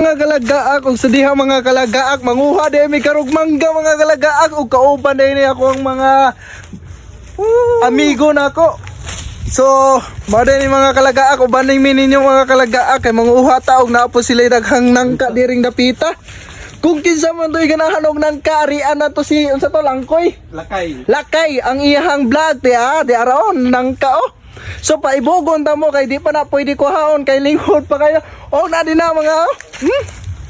Mga kalagaak ug sa diha mga kalagaak manguha di mi karog mangga mga kalagaak ug kauban din ako ang mga amigo nako. So, mada ni mga kalagaak uban ning ninyo mga kalagaak kay manguha ta og naapo sila daghang nangka diring dapita. Kung kinsa man toy ganahan og nangka arian na to si unsa to langkoy? Lakay ang iyahang vlog di araon nangka oh. So paibogon ta mo kay di pa na pwede kuhaon kay lingkod pa kayo. O na din na mga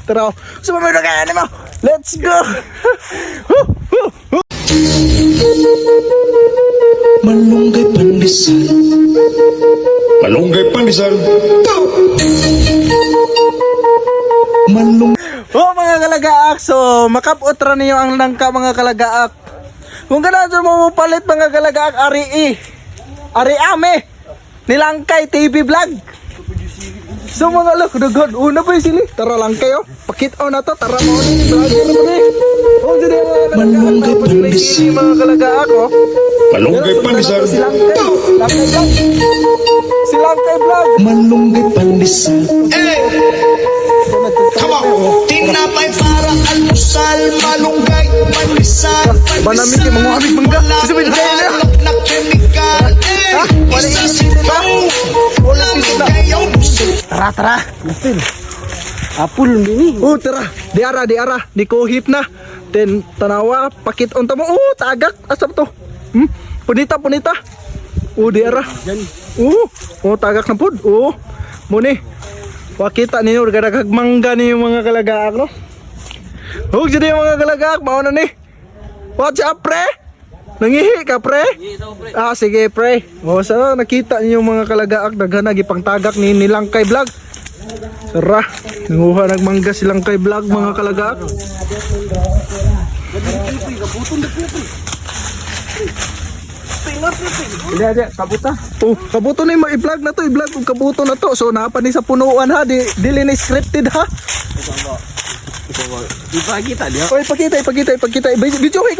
Tara. So may kaya mo. Let's go. Malunggay pandesal. Malunggay pandesal. Oh mga kalagaak, so makapotra niyo ang langka mga kalagaak. Kung ganahan mo palit mga kalagaak Ari ame nilangkay TV vlog. So mga lok daghan una pa yung sili. Tara lang kayo. Pakit-o na to. Tara mo ni vlogger mo ni. Oh jadi mga kalagaak tapos may sili mga kalagaak oh. Malunggay pandesal. Langkay vlog. Si langkay vlog. Malunggay pandesal. Come on. Tinapay para almusal. Malunggay pandesal. Banami kay mga amig mangga. Kasi may dagay na. Na chemical. Wala isip pa. Wala isip na. Tara. Justin. Apul ini. Oh, tara. Di ara. Di kuhip na. Then tanawa pakit on mo. Oh, tagak. Asap to. Punita. Oh, di ara. Oh, tagak na pud. Oh. Muni. Wakita ninyo gadaghag mangga ninyo mga kalagaak no. Oh, jadi mga kalagaak mao na ni. What's up, pre? Nangihi ka, pre? Ah, sige, pre. O, so, nakita niyo mga kalagaak, daghan na gipangtagak ni Langkay Vlog. Tara, nanguha nagmangga silang kay vlog mga kalagaak. Hindi, kabuta. Oh, kabuto na yung i-vlog na to, i-vlog kung kabuto na to. So, napa ni sa punuan ha, dili na scripted ha. Ipakita dia. Oy, ipakita. Videohe.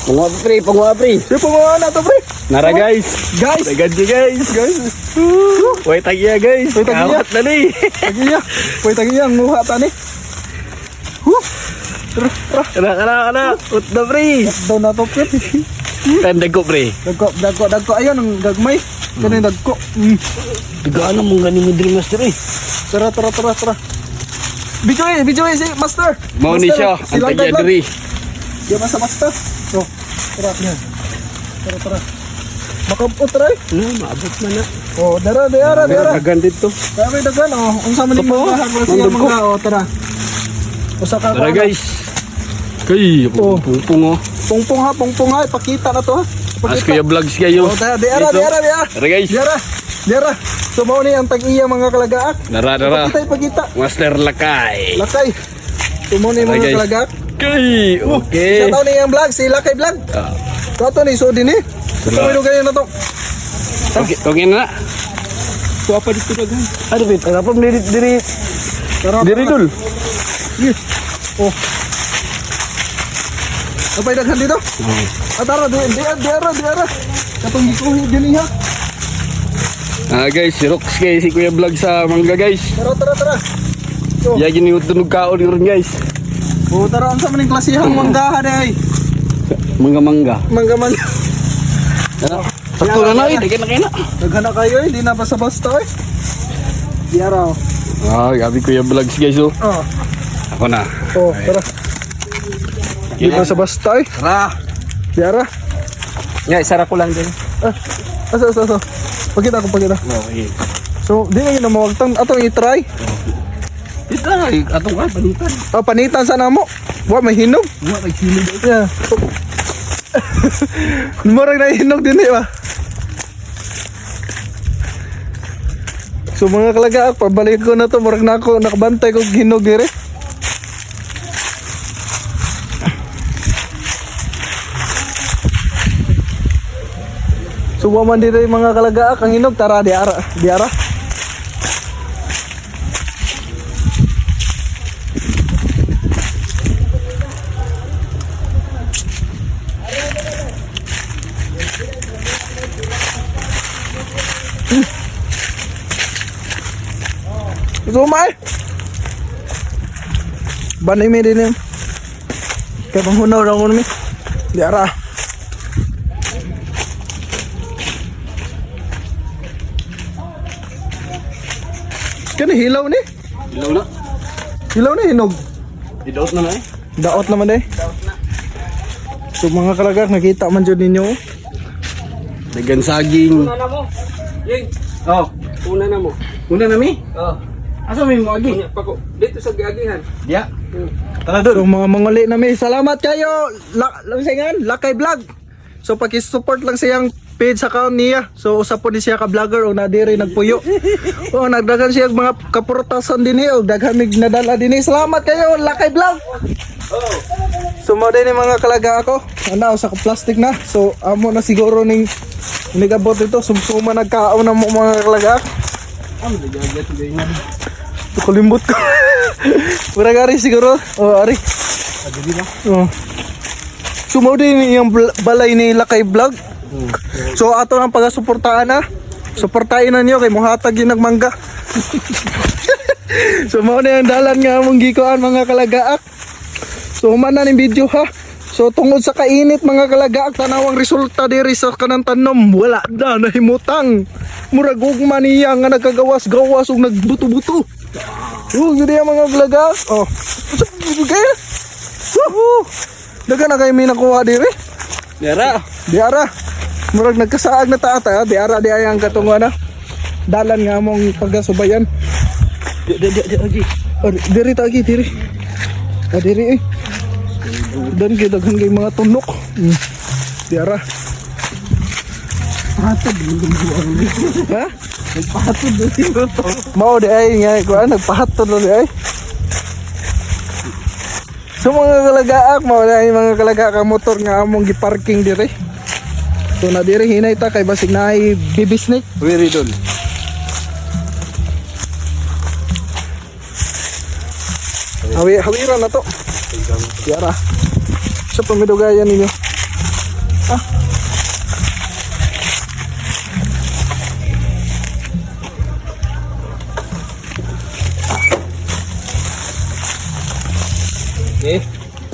Penguap pre. Siapa mga na to, pre? Nara guys. Ganti guys. Wait tagiya guys. Kawat na ni. Tagiya, nguha ta ni. Kana. Ut na pre. Daw na to, pre. Tanda ko pre. Dagko ayun ang gagmay. Kani dagko. Tigaan mo gani mo Dream Master eh. Tara. Videohe si Master. Mau ni siya ang tagiya diri. Dia masa Master. So, tara. Makabot try. Maabot man na. Oh, dara. Dagan dito. Kami dagan oh. Unsa man ning mga siya mga oh, tara. Usa ka. Tara guys. Kay, pungpung oh. Pungpung ha, ipakita na to ha. As kuya vlogs kayo. Oh, tara, diara. Tara guys. Diara. So mao ni ang tag-iya mga kalagaak. Dara. Ipakita. Master Lakay. Lakay. So mao ni mga kalagaak. Kay, okay. Sa taon ni ang vlog, si Lakay Vlog. Kato ni so din eh. Tumino kayo na to. Okay, tungin na. So apa dito dagan? Ano bit? Apa diri dul. Oh. Apa daghan dito? Tara, diara. Katong gikuhi din ha. Guys, si Rox guys, si Kuya Vlog sa mangga guys. Tara. Ya gini tunog kaon ron guys. Oh, tara unsa man ning klasehang manggahan ay? Mangga. Mangga. Sakto na na eh, daghan na. Daghan na kayo eh, di na basta-basta eh. Diara. Gabi Kuya Vlogs guys oh. Ako na. Oh, tara. Di basta-basta eh. Tara. Diara. Ya, isara ko lang din. Asa. Pakita. Okay. So, di na mawagtang atong i-try. Ito na, atong panitan. Panitan sana mo. Wa may hinog. Wa kay silid. Yeah. Murag na hinog din eh ba? So mga kalagaak, pabalik ko na to. Murag na ako nakabantay kong hinog dire. So waman dire mga kalagaak ang hinog. Tara, diara. Sumay. Banay mi din yun. Kaya panghunaw lang ko namin. Di ara. Kani hilaw ni? Ilaw na. Hilaw ni hinog. Idaot na eh. Daot naman eh. So mga kalagak, nakita man dyan ninyo. Dagan saging. Una na mo. Yeng, Oh, una na mo. una na mi. Oh. Asa mi mo agi? Unya pa ko. Dito sa giagihan. Diya. Tara So mga manguli namin, salamat kayo. Lakay Vlog. So pakisupport lang siyang page account niya. So usap po ni siya ka vlogger o nadiri nagpuyo. O nagdagan siya mga kapurtasan din o daghan mig nadala din. Salamat kayo Lakay Vlog. So mo din yung mga kalaga ako. Ano sa plastic na. So amo na siguro ning nigabot ito. Sumsuma nagkaon na mo mga kalaga. Ano dagat ganyan. So, kulimbot ko. Murag ari siguro. O ari. Adi ba? Oh. Sumo din yung balay ni Lakay Vlog. So ato nang pagasuportahan na. Suportahin na niyo kay muhatag yung nagmangga. So mao na yung dalan nga among gikuan mga kalagaak. So human na ning video ha. So tungod sa kainit mga kalagaak tanawang resulta diri sa kanang tanom wala na nahimutang. Murag ugma niya nga nagkagawas-gawas ug nagbuto-buto. Oh, yun yung mga kalagaak. Oh. Okay. Daga na kayo may nakuha diri. Dara. Diara, murag nagkasaag na taata, diara di ay ang katungan na. Dalan nga mong pagasubayan. Di agi. Oh, diri tagi, diri. Ah, diri eh. Dan kita daghan kay mga tunok. Diara. Patod Ha? Nagpatod dito. Mao di ay nga kuan nagpahatod di ay. So mga kalagaak, mao di ay mga kalagaak ang motor nga among giparking diri. So na diri hinay ta kay basig na ay baby snake. Very dol. Hawiran na to. Yara. Sa pamidugayan ninyo. Ah. Okay.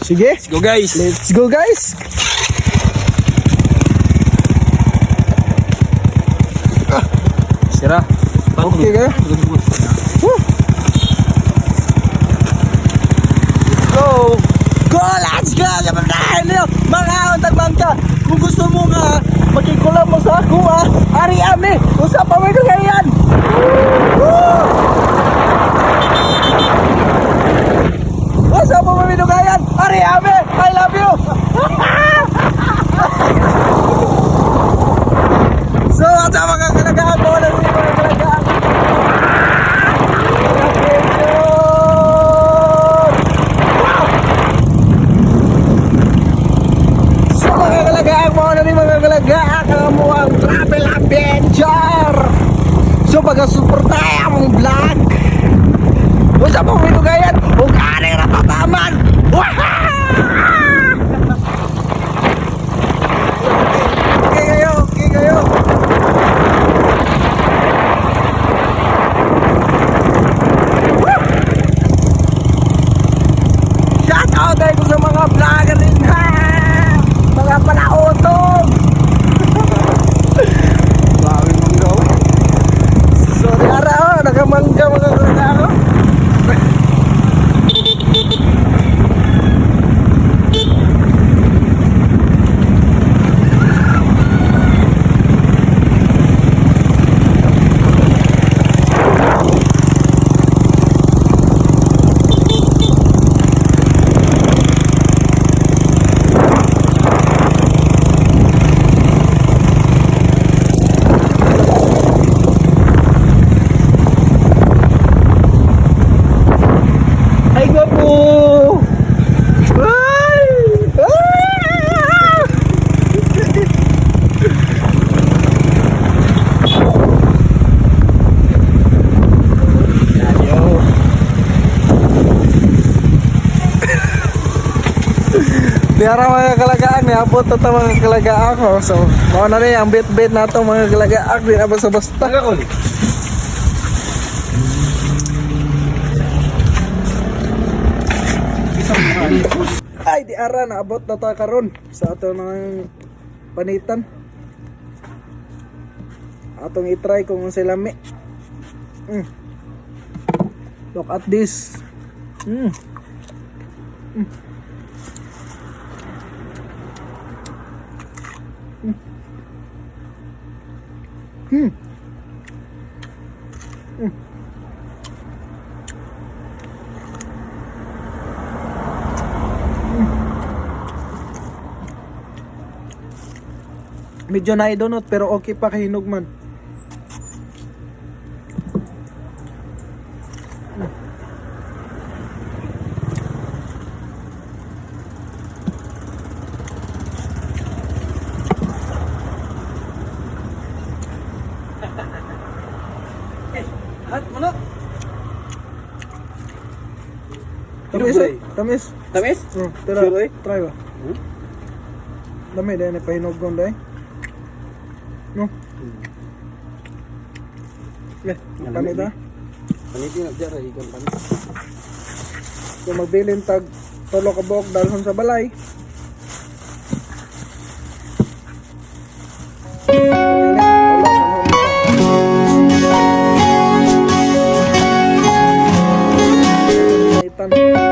Sige. Let's go guys. Let's go guys. Sira. Okay kayo? Woo. Go! Go! Let's go! Kapatahin niyo! Mga untag ka! Kung gusto mo nga, magkikulab mo sa ako Ari ami! Usap pa mo ito ganyan! Woo! Usap pa mo ito ganyan! Ari ami! I love you! So, at sa mga kalagaan mo na rin mga kalagaan! Mo ang travel adventure. So pagasuportaya mong vlog. Usa mo minugayan ug ani ra pataman. Okay kayo, okay kayo. Shout out tayo sa mga vlogger rin ha. Mga panaotong. Bawin mangga. So diara nagamangga mga kalagaak. Ay gwapo! Ay! Ah! Diara mga kalagaan, niabot na ito mga kalagaan ko. So, mau na rin ang bit-bit na ito mga kalagaan. Di na basta-basta. Ay, di ara naabot na ta karon sa ato ng panitan. Atong i-try kung unsay lami. Look at this. Medyo naidonot pero okay pa kahinog man. Hat mo na. Tamis Sure, eh. Tamis. Tamis? Tara, Sure, eh? try ba? Dami dahil na pahinog kong dahil. No? Eh, panit ha? Panitin na dyan, ikan panit. Kung magbilin tag tolo ka buok dalhon sa balay. Itan.